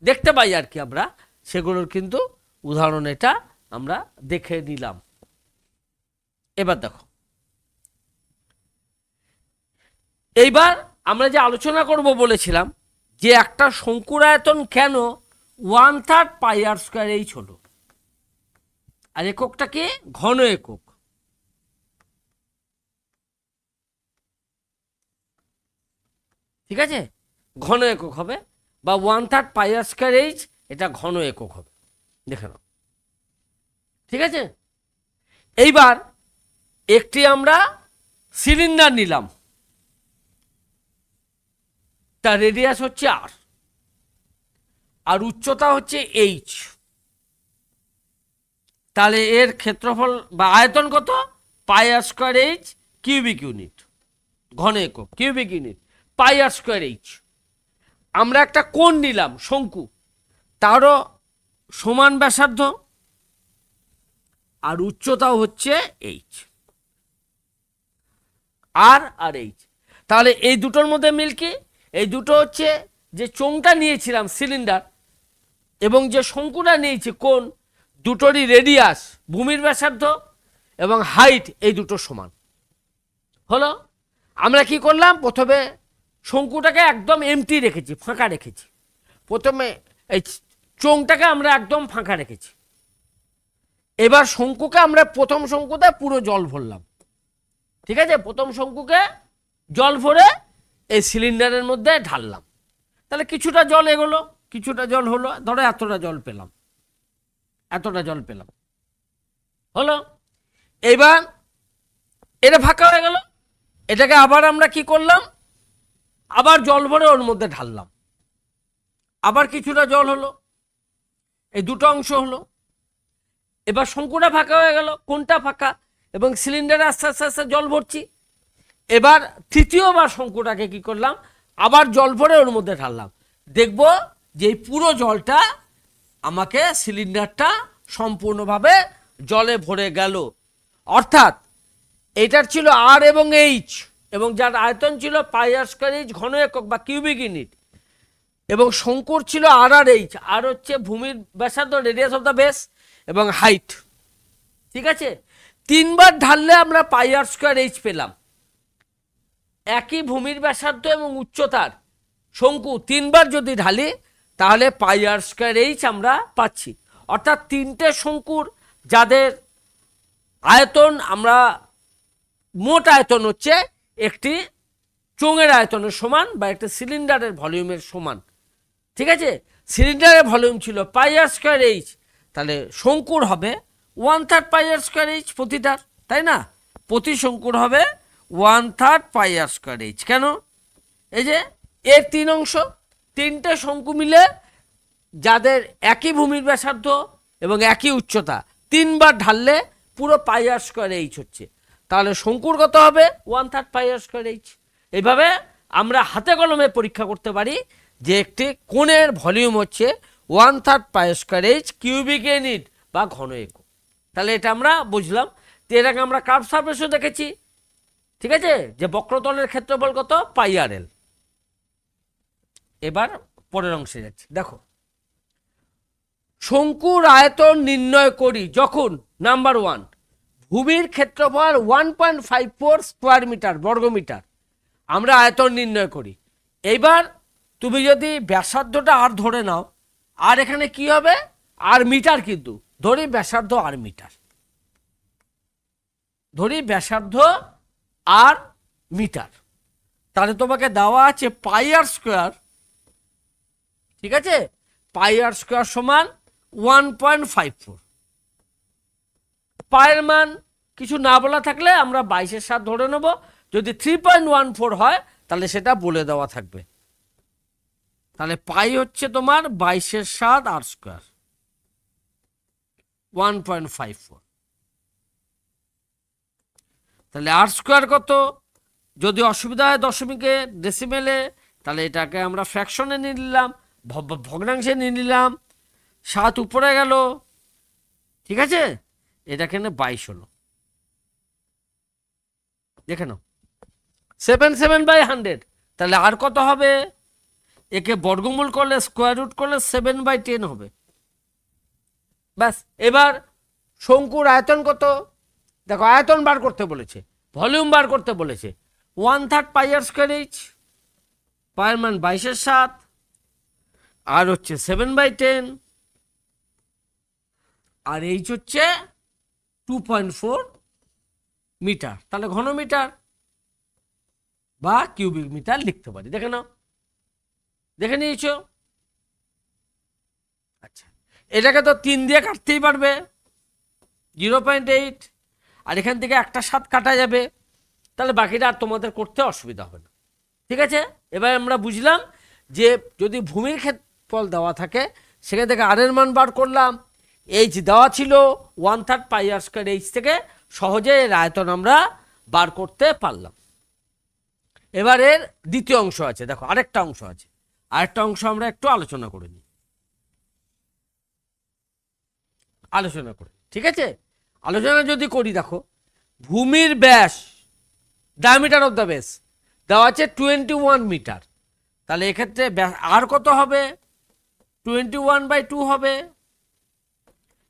দেখতে পাই আর কি আমরা, সেগুলোর কিন্তু উদাহরণ এটা আমরা দেখে নিলাম। এবার দেখো, এইবার আমরা যে আলোচনা করব বলেছিলাম যে একটা শঙ্কুর আয়তন কেন 1/3 πr²h হলো, আর এককটা কি? ঘন একক। ঠিক আছে, ঘন একক হবে, বা 1/3 πr²h, এটা ঘন একক হবে, দেখে নাও, ঠিক আছে? এইবার একটি আমরা সিলিন্ডার নিলাম, তার রেডিয়াস হচ্ছে r, আর উচ্চতা হচ্ছে h। তাহলে এর ক্ষেত্রফল বা আয়তন কত? πr²h কিউবিক ইউনিট, ঘন একক, কিউবিক ইউনিট, πr²h। আমরা একটা কোণ নিলাম শঙ্কু, তারও সমান ব্যাসার্ধ আর উচ্চতাও হচ্ছে এইচ, আর আর এইচ। তাহলে এই দুটোর মধ্যে মিল কি? এই দুটো হচ্ছে যে চোঙটা নিয়েছিলাম সিলিন্ডার এবং যে শঙ্কুটা নিয়েছি কোণ, দুটোরই রেডিয়াস ভূমির ব্যাসার্ধ এবং হাইট এই দুটো সমান হলো। আমরা কি করলাম, প্রথমে শঙ্কুটাকে একদম এমটি রেখেছি, ফাঁকা রেখেছি। প্রথমে এই চোঙটাকে আমরা একদম ফাঁকা রেখেছি। এবার শঙ্কুকে আমরা প্রথম শঙ্কুতে পুরো জল ভরলাম, ঠিক আছে? প্রথম শঙ্কুকে জল ভরে এই সিলিন্ডারের মধ্যে ঢাললাম। তাহলে কিছুটা জল এগোলো, কিছুটা জল হলো, ধরো এতটা জল পেলাম, এতটা জল পেলাম হলো। এবার এটা ফাঁকা হয়ে গেল, এটাকে আবার আমরা কি করলাম, আবার জল ভরে ওর মধ্যে ঢাললাম, আবার কিছুটা জল হলো, এই দুটো অংশ হলো। এবার শঙ্কুটা ফাঁকা হয়ে গেল, কোনটা ফাঁকা, এবং সিলিন্ডারে আস্তে আস্তে আস্তে জল ভরছি। এবার তৃতীয়বার শঙ্কুটাকে কি করলাম, আবার জল ভরে ওর মধ্যে ঢাললাম। দেখব যে এই পুরো জলটা আমাকে সিলিন্ডারটা সম্পূর্ণভাবে জলে ভরে গেল। অর্থাৎ এটার ছিল আর এবং এইচ, এবং যার আয়তন ছিল পাই আর স্কয়ার এইচ ঘন একক বা কিউবিক ইউনিট, এবং শঙ্কুর ছিল আর আর এইচ, আর হচ্ছে ভূমির ব্যাসার্ধ রেডিয়াস অফ দ্য বেস এবং হাইট, ঠিক আছে? তিনবার ঢাললে আমরা পাই আর স্কয়ার এইচ পেলাম। একই ভূমির ব্যাসার্ধ এবং উচ্চতার শঙ্কু তিনবার যদি ঢালি তাহলে পাই আর স্কয়ার এইচ আমরা পাচ্ছি। অর্থাৎ তিনটে শঙ্কুর যাদের আয়তন আমরা মোট আয়তন হচ্ছে একটি চোঙের আয়তনের সমান বা একটা সিলিন্ডারের ভলিউমের সমান, ঠিক আছে? সিলিন্ডারের ভলিউম ছিল পাই আর স্কয়ার এইচ, তাহলে শঙ্কুর হবে 1/3 পাই আর স্কয়ার এইচ প্রতিটার, তাই না? প্রতি শঙ্কুর হবে 1/3 পাই আর স্কয়ার এইচ। কেন? এই যে এর তিন অংশ, তিনটে শঙ্কু মিলে যাদের একই ভূমির ব্যাসার্ধ এবং একই উচ্চতা, তিনবার ঢাললে পুরো পাই আর স্কয়ার এইচ হচ্ছে। তাহলে শঙ্কুর কত হবে? 1/3 পাই আর স্কয়ার এইচ। এইভাবে আমরা হাতে কলমে পরীক্ষা করতে পারি যে একটি কোণের ভলিউম হচ্ছে 1/3 পাই আর স্কয়ার এইচ কিউবিক ইউনিট বা ঘন একক। তাহলে এটা আমরা বুঝলাম। তো এটাকে আমরা কার্ভ সারফেসও দেখেছি, ঠিক আছে, যে বক্রতলের ক্ষেত্রফল কত? পাই আর এল। এবার পরের অংশে যাচ্ছি। দেখো, শঙ্কুর আয়তন নির্ণয় করি যখন নাম্বার 1 ভূমির ক্ষেত্রফল 1.54 স্কোয়ার মিটার বর্গমিটার, আমরা আয়তন নির্ণয় করি। এইবার তুমি যদি ব্যাসার্ধটা আর ধরে নাও, আর এখানে কি হবে? আর মিটার, কিন্তু ধরি ব্যাসার্ধ আর মিটার, ধরি ব্যাসার্ধ আর মিটার, তাহলে তোমাকে দেওয়া আছে পাই আর স্কোয়ার, ঠিক আছে? পাই আর স্কোয়ার সমান 1.54। পায়ের মান কিছু না বলা থাকলে আমরা 22/7 ধরে নেব, যদি 3.14 হয় তাহলে সেটা বলে দেওয়া থাকবে। তাহলে পাই হচ্ছে তোমার 22/7 আর স্কোয়ার 1.54। তাহলে আর স্কোয়ার কত? যদি অসুবিধা হয় দশমিকে ডেসিমেলে, তাহলে এটাকে আমরা ফ্র্যাকশনে নিয়ে নিলাম, ভগ্নাংশে নিয়ে নিলাম, 7 উপরে গেল, ঠিক আছে? এটা এখানে 22 হলো, দেখে নাও 77/100। তাহলে আর কত হবে? একে বর্গমূল করলে স্কোয়ার রুট করলে 7/10 হবে, ব্যাস। এবার শঙ্কুর আয়তন কত? দেখো, আয়তন বার করতে বলেছে, ভলিউম বার করতে বলেছে। 1/3 পাই আর স্কয়ার এইচ, পায়ের মান 22/7, আর হচ্ছে 7/10, আর এইচ হচ্ছে 2.4 মিটার। তাহলে ঘন মিটার বা কিউবিক মিটার লিখতে পারি। দেখে নাও, দেখে নিয়েছো? আচ্ছা, এটাকে তো 3 দিয়ে কাটতেই পারবে, 0.8, আর এখান থেকে একটা 7 কাটা যাবে, তাহলে বাকিটা আর তোমাদের করতে অসুবিধা হবে না, ঠিক আছে? এবার আমরা বুঝলাম যে যদি ভূমির ক্ষেত্রফল দেওয়া থাকে সেখান থেকে আর এর মান বার করলাম, এইচ দেওয়া ছিল 1/3 পাই আর স্কয়ার এইচ থেকে সহজে এর আয়তন আমরা বার করতে পারলাম। এবার এর দ্বিতীয় অংশ আছে, দেখো আরেকটা অংশ আছে। আরেকটা অংশ আমরা একটু আলোচনা করে নিই, আলোচনা করে, ঠিক আছে? আলোচনা যদি করি, দেখো ভূমির ব্যাস, ডায়ামিটার অফ দ্য বেস দেওয়া আছে 21 মিটার। তাহলে এক্ষেত্রে আর কত হবে? 21/2 হবে,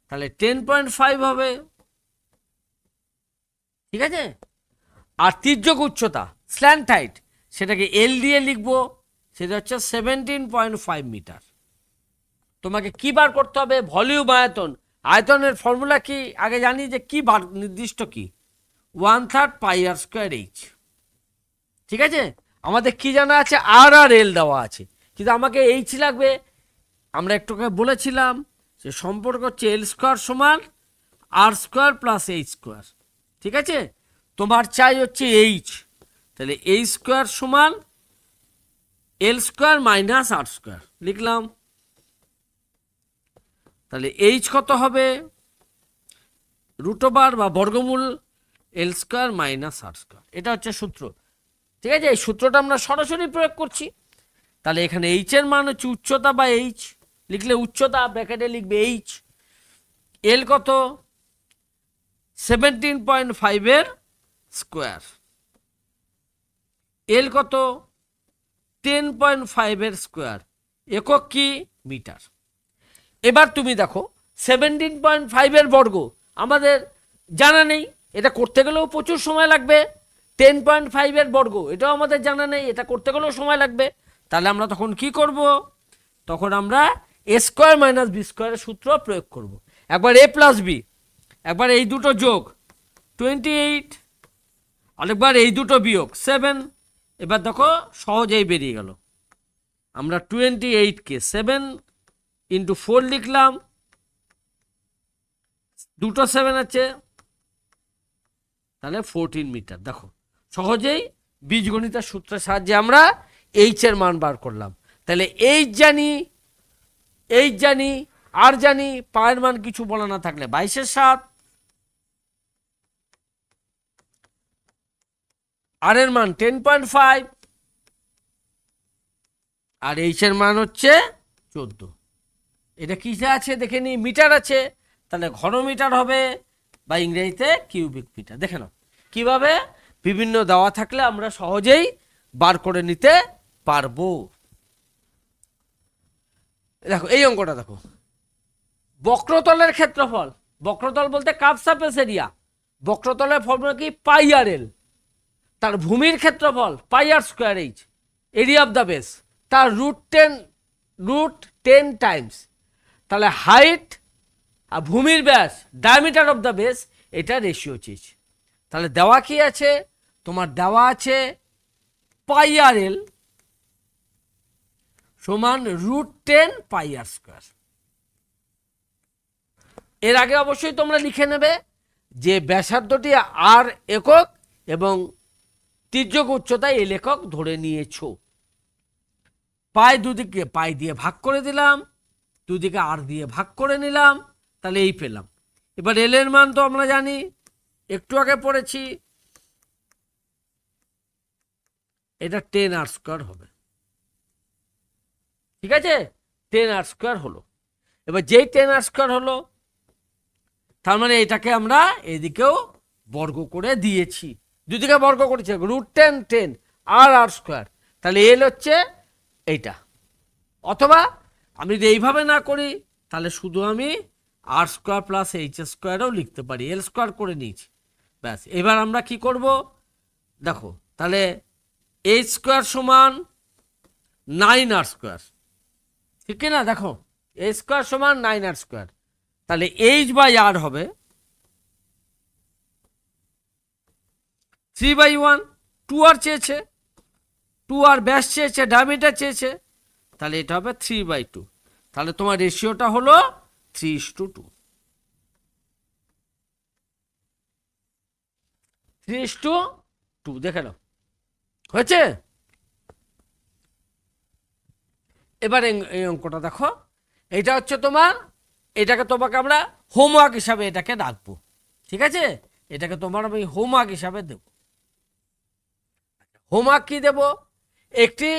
তাহলে 10.5 হবে, ঠিক আছে? আর তির্যক উচ্চতা স্ল্যান্ট হাইট সেটাকে এল দিয়ে লিখবো, সেটা হচ্ছে 17.5 মিটার। তোমাকে কি বার করতে হবে? ভলিউম আয়তন। আয়তনের ফর্মুলা কি আগে জানি, যে কি বার নির্দিষ্ট কি 1/3 পাই আর স্কোয়ার এইচ, ঠিক আছে? আমাদের কি জানা আছে? আর আর এল দেওয়া আছে, কিন্তু আমাকে এইচ লাগবে। আমরা একটু বলেছিলাম যে সম্পর্ক হচ্ছে এল স্কোয়ার সমান আর স্কোয়ার প্লাস এইচ স্কোয়ার, ঠিক আছে? তোমার চাই হচ্ছে এইচ, তাহলে এইচ স্কোয়ার সমান এল স্কোয়ার মাইনাস আর স্কোয়ার লিখলাম। তাহলে এইচ কত হবে? √, বা বর্গমূল এল স্কোয়ার মাইনাস আর স্কোয়ার, এটা হচ্ছে সূত্র, ঠিক আছে? এই সূত্রটা আমরা সরাসরি প্রয়োগ করছি। তাহলে এখানে এইচ এর মান হচ্ছে উচ্চতা, বা এইচ লিখলে উচ্চতা, ব্র্যাকেটে লিখবে এইচ। এল কত? 17.5 এর স্কোয়ার। এল কত? 10.5 এর স্কোয়ার। একক কি? মিটার। এবার তুমি দেখো 17.5 এর বর্গ আমাদের জানা নেই, এটা করতে গেলেও প্রচুর সময় লাগবে। 10.5 এর বর্গ এটাও আমাদের জানা নেই, এটা করতে গেলেও সময় লাগবে। তাহলে আমরা তখন কি করব? তখন আমরা এ স্কোয়ার মাইনাস বি স্কোয়ারের সূত্র প্রয়োগ করব। একবার এ প্লাস বি, একবার এই দুটো যোগ 28, আরেকবার এই দুটো বিয়োগ 7। এবার দেখো সহজেই বেরিয়ে গেল। আমরা 28কে 7 × 4 লিখলাম, দুটো 7 আছে, তাহলে 14 মিটার। দেখো সহজেই বীজগণিতের সূত্রের সাহায্যে আমরা এইচ এর মান বার করলাম। তাহলে এইচ জানি, এইচ জানি, আর জানি, পায়ের মান কিছু বলা না থাকলে 22/7, আর এর মান 10.5, আর এইচ এর মান হচ্ছে 14। এটা কিসে আছে দেখে নি? মিটার আছে, তাহলে ঘনমিটার হবে, বা ইংরেজিতে কিউবিক মিটার। দেখে নাও কিভাবে বিভিন্ন দেওয়া থাকলে আমরা সহজেই বার করে নিতে পারবো। দেখো এই অঙ্কটা দেখো, বক্রতলের ক্ষেত্রফল, বক্রতল বলতে কার্ভ সারফেস এরিয়া, বক্রতলের ফর্মুলা কি? Pi r l. তার ভূমির ক্ষেত্রফল pi r square h, area of the base তার √10 টাইমস। তাহলে হাইট আর ভূমির ব্যাস, ডায়ামিটার অফ দ্য বেস, এটা রেশিও চেয়েছে। তাহলে দেওয়া কি আছে? তোমার দেওয়া আছে পাই আর এল সমান √10 পাই আর স্কোয়ার। এর আগে অবশ্যই তোমরা লিখে নেবে যে ব্যাসার্ধটি আর একক এবং তির্যক উচ্চতা এল একক ধরে নিয়েছ। পাই দুদিকে পাই দিয়ে ভাগ করে দিলাম, দুদিকে আর দিয়ে ভাগ করে নিলাম, তাহলে এই পেলাম। এবার এল এর মান তো আমরা জানি, একটু আগে পড়েছি, এটা 10 আর স্কোয়ার হবে, ঠিক আছে? 10 আর স্কোয়ার হলো। এবার যেই 10 আর স্কোয়ার হলো, তার মানে এটাকে আমরা এদিকেও বর্গ করে দিয়েছি, দুদিকে বর্গ করেছি, √10 10 আর আর স্কোয়ার। তাহলে এল হচ্ছে এইটা। অথবা আমি যদি এইভাবে না করি, তাহলে শুধু আমি আর স্কোয়ার প্লাস এইচ স্কোয়ারও লিখতে পারি, এল স্কোয়ার করে নিয়েছি, ব্যাস। এবার আমরা কি করব দেখো, তাহলে এইচ স্কোয়ার সমান 9 আর স্কোয়ার, ঠিক না? দেখো এইচ স্কোয়ার সমান 9 আর স্কোয়ার, তাহলে এইচ বাই আর হবে 3/1। 2 আর চেয়েছে, 2 আর ব্যাস চেয়েছে, ডায়ামিটার চেয়েছে, তাহলে এটা হবে 3/2। তাহলে তোমার রেশিওটা হলো 3:2, 3:2। দেখে নাও হয়েছে। এবার এই অঙ্কটা দেখো, এটা হচ্ছে তোমার, এটাকে তোমাকে আমরা হোমওয়ার্ক হিসাবে এটাকে রাখবো, ঠিক আছে? এটাকে তোমার আমি হোমওয়ার্ক হিসাবে দেব। হোমওয়ার্ক কি দেব? একটি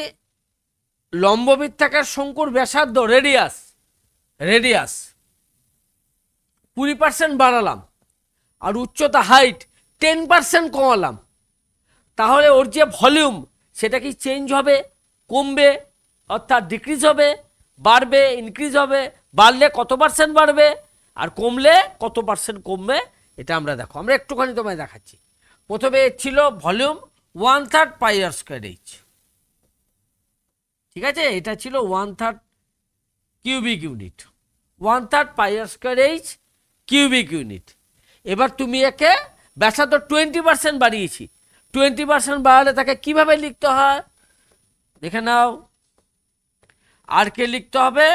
লম্ববৃত্তাকার শঙ্কুর ব্যাসার্ধ রেডিয়াস রেডিয়াস 20% বাড়ালাম আর উচ্চতা হাইট 10% কমালাম, তাহলে ওর যে ভলিউম সেটা কি চেঞ্জ হবে, কমবে, অর্থাৎ ডিক্রিজ হবে, বাড়বে, ইনক্রিজ হবে, বাড়লে কত পার্সেন্ট বাড়বে আর কমলে কত পার্সেন্ট কমবে, এটা আমরা দেখো। আমরা একটুখানি তোমায় দেখাচ্ছি। প্রথমে ছিল ভলিউম 1/3 পাই আর স্কোয়ার এইচ, ঠিক আছে, এটা ছিল 1/3 কিউবিক ইউনিট, 1/3 পাই r square H cubic unit. এবার তুমি একে ব্যাসার্ধ 20% বাড়িয়েছি, 20% বাড়ালে তাকে কিভাবে লিখতে হয় দেখে নাও। আর কে লিখতে হবে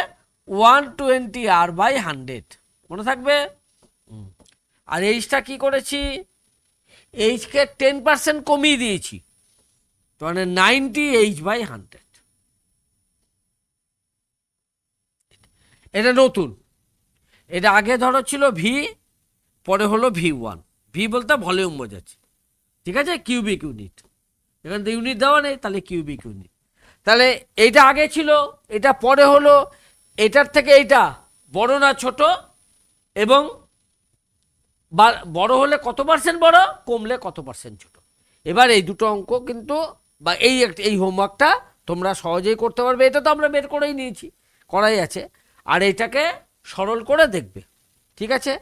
120 R/100, মনে থাকবে। আর এইচটা কি করেছি, এইচকে 10% কমিয়ে দিয়েছি, মানে 90 H/100। এটা নতুন, এটা আগে ধরো ছিল ভি, পরে হলো V1। ভি বলতে ভলিউম বোঝাচ্ছে, ঠিক আছে, কিউবিক ইউনিট, এখানে তো ইউনিট দেওয়া নেই, তাহলে কিউবিক ইউনিট। তাহলে এইটা আগে ছিল, এটা পরে হলো, এটার থেকে এইটা বড় না ছোট, এবং বড় হলে কত পার্সেন্ট বড়, কমলে কত পার্সেন্ট ছোট। এবার এই দুটো অঙ্ক কিন্তু বা এই হোমওয়ার্কটা তোমরা সহজেই করতে পারবে, এটা তো আমরা বের করেই নিয়েছি, করাই আছে, আর এইটাকে সরল করে দেখবে, ঠিক আছে।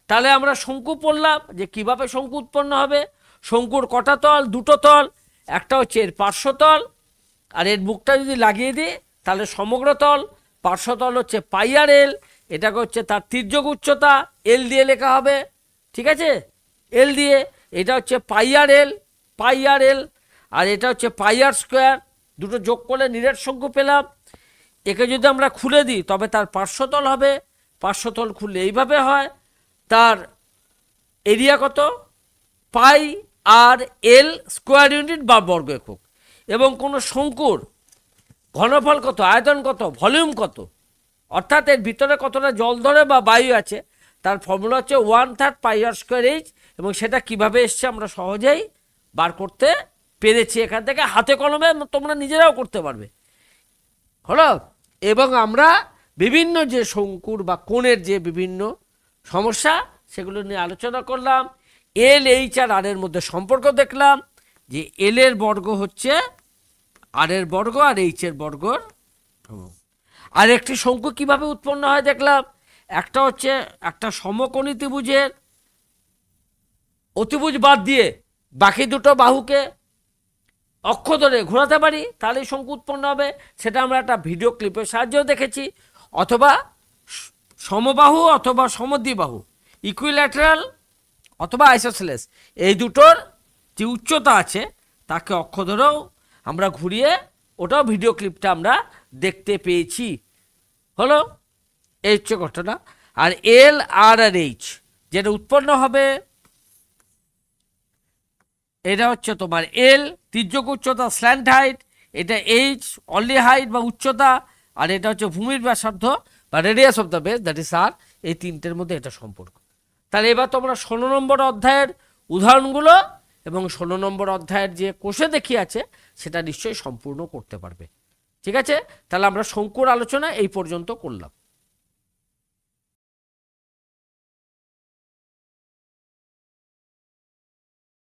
তাহলে আমরা শঙ্কু পড়লাম যে কিভাবে শঙ্কু উৎপন্ন হবে। শঙ্কুর কটা তল, দুটো তল, একটা হচ্ছে এর পার্শ্বতল, আর এর বুকটা যদি লাগিয়ে দিই তাহলে সমগ্র তল। পার্শ্বতল হচ্ছে পাই আর এল, এটাকে হচ্ছে তার তির্যক উচ্চতা, এল দিয়ে লেখা হবে, ঠিক আছে, এল দিয়ে। এটা হচ্ছে পাই আর এল, পাই আর এল, আর এটা হচ্ছে পাই আর স্কোয়ার, দুটো যোগ করলে নিরেট শঙ্কু পেলাম। একে যদি আমরা খুলে দিই তবে তার পার্শ্বতল হবে, পার্শ্বতল খুললে এইভাবে হয়। তার এরিয়া কত, পাই আর এল স্কোয়ার ইউনিট বা বর্গ একক। এবং কোনো শঙ্কুর ঘনফল কত, আয়তন কত, ভলিউম কত, অর্থাৎ এর ভিতরে কতটা জল ধরে বা বায়ু আছে, তার ফর্মুলা হচ্ছে 1/3 পাই আর স্কোয়ার এইচ। এবং সেটা কিভাবে এসছে আমরা সহজেই বার করতে পেরেছি, এখান থেকে হাতে কলমে তোমরা নিজেরাও করতে পারবে, হলো। এবং আমরা বিভিন্ন যে শঙ্কুর বা কোণের যে বিভিন্ন সমস্যা সেগুলো নিয়ে আলোচনা করলাম। এল, এইচ আর আর এর মধ্যে সম্পর্ক দেখলাম, যে এল এর বর্গ হচ্ছে আর এর বর্গ আর এইচ এর বর্গর। আর একটি শঙ্কু কিভাবে উৎপন্ন হয় দেখলাম, একটা হচ্ছে একটা সমকোণী ত্রিভুজের অতিভুজ বাদ দিয়ে বাকি দুটো বাহুকে অক্ষ ধরে ঘোরাতে পারি, তাহলেই শঙ্কু উৎপন্ন হবে। সেটা আমরা একটা ভিডিও ক্লিপের সাহায্যেও দেখেছি। অথবা সমবাহু অথবা সমদ্বিবাহু, ইকুইল্যাটারাল অথবা আইসোসেলেস, এই দুটোর যে উচ্চতা আছে তাকে অক্ষ ধরেও আমরা ঘুরিয়ে, ওটাও ভিডিও ক্লিপটা আমরা দেখতে পেয়েছি, হলো। এই হচ্ছে ঘটনা। আর এল আর আর এইচ যেটা উৎপন্ন হবে, এটা হচ্ছে তোমার এল তির্যক উচ্চতা স্ল্যান্ট হাইট, এটা এইচ অনলি হাইট বা উচ্চতা, আর এটা হচ্ছে ভূমির ব্যাসার্ধ বা radius of the base, that is r. এই তিনটের মধ্যে এটা সম্পর্ক। তাহলে এবার তোমরা 16 নম্বর অধ্যায়ের উদাহরণগুলো এবং 16 নম্বর অধ্যায়ের যে কোষে দেখিয়ে আছে সেটা নিশ্চয়ই সম্পূর্ণ করতে পারবে, ঠিক আছে। তাহলে আমরা শঙ্কুর আলোচনা এই পর্যন্ত করলাম।